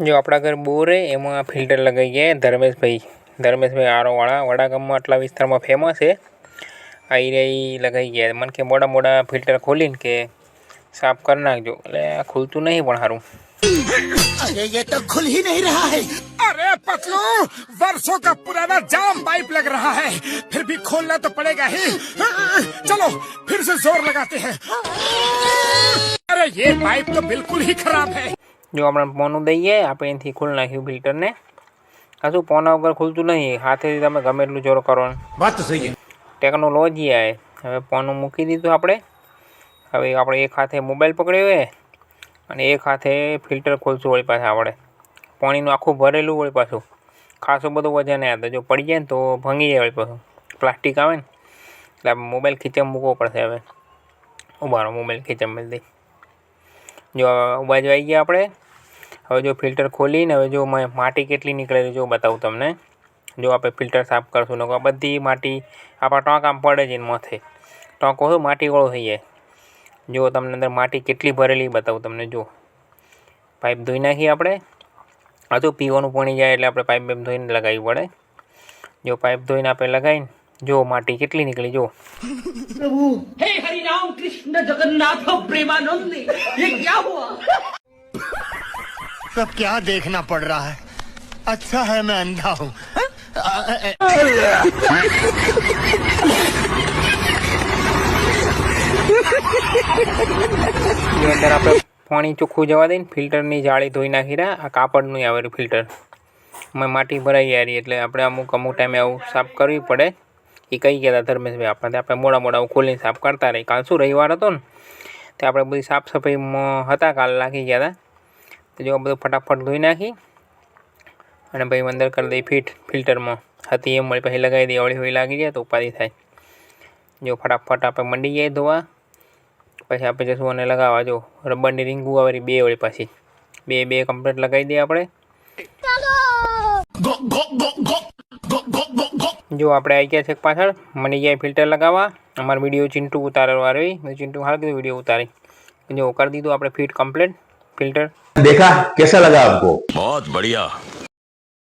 जो अपना घर बोर है एम फिल्टर लगाई है धर्मेश भाई आरो वाला वड़ा गाम में आटला विस्तार में फेमस है। आई रही लगाई है मन के मोड़ा मोड़ा फिल्टर खोली के साफ कर नाखजो એટલે खुलतू नहीं पण हारू। अरे ये तो खुल ही नहीं रहा है। अरे पतलू वर्षों का पुराना जाम पाइप लग रहा है, फिर भी खोलना तो पड़ेगा ही। चलो फिर से जोर लगाते हैं। अरे ये पाइप तो बिल्कुल ही खराब है। जो अपने पोनू दईए आप खुल नाख्यू फिल्टर ने कशु पोना वगर खुलतू नहीं हाथे तमे गमे एटલું जोर करो। बात तो सही है। टेक्नोलॉजी है हवे पोनू मूकी दीधुं आपणे। हवे आपणे एक हाथे मोबाइल पकड़्यो है અને એક હાથે ફિલ્ટર ખોલશું વળી પાછા આપણે પાણીનું આખું ભરેલું વળી પાછું ખાસું બધું વજન આ તો જો પડી જાય ને તો ભાંગી જાય વળી પાછું પ્લાસ્ટિક આવે ને એટલે મોબાઈલ ખીચામાં મૂકવો પડશે। હવે ઉભારો મોબાઈલ ખીચામાં મેળ દઈ જો બાજુ આવી ગયા આપણે। હવે જો ફિલ્ટર ખોલીને હવે જો માટી કેટલી નીકળેલી જો બતાવું તમને। જો આપણે ફિલ્ટર સાફ કરશું ને બધી માટી આપણા ટાંકામાં પડે જ માથે ટાંકો શું માટીવાળો થઈ જાય। जो तमने अंदर माटी केटली भरेली बताऊँ तमने। जो पाइप धोई नाखी आपणे हजू पीवानुं पाणी जाए एटले आपणे पाइप धोईने लगावी पड़े। जो पाइप धोईने आपणे लगाईने जो माटी केटली निकली जो। प्रभु हे हरि राम कृष्ण जगन्नाथ प्रेमानंद ये क्या हुआ? सब क्या देखना पड़ रहा है। अच्छा है मैं अंधा हूँ। अंदर आप पानी चोख्खू जवा दईने फिल्टरनी जाળી धोई नाखी रहा। आ कापड़नुं आवे फिल्टर में माटी भराई आ रही एटले आपणे अमुक टाइमे आवुं साफ करवी पड़े। ए कही गया था धर्मेश भाई आपणे आपणे मोड़ा मोड़ा खोलीने साफ करता रही। काल शुं रविवार हतो ने ते आपणे बधी साफ सफाई हता काल लागी गया था तो जो बधुं फटाफट धोई नाखी अने भाई अंदर कर दई फिट फिल्टर में हती एम वળી પછી लगाई दी हळी हळी लागी जाए तो उपाधी थाय। जो फटाफट आपणे मंडी जाए धोवा પછી આપણે જશું અને લગાવવા। જો રબરની રીંગું આવે બે વળી પાછી બે કમ્પ્લીટ લગાવી દઈએ આપણે। જો આપણે આવી ગયા છે પાછળ મની જાય ફિલ્ટર લગાવવા। અમારો વિડીયો ચિંટુ ઉતારવા રહ્યો ચિંટુ હાલ કીધું વિડીયો ઉતારી જો કરી દીધું આપણે ફિટ કમ્પ્લીટ फिल्टर। देखा कैसा लगा आपको? बहुत बढ़िया।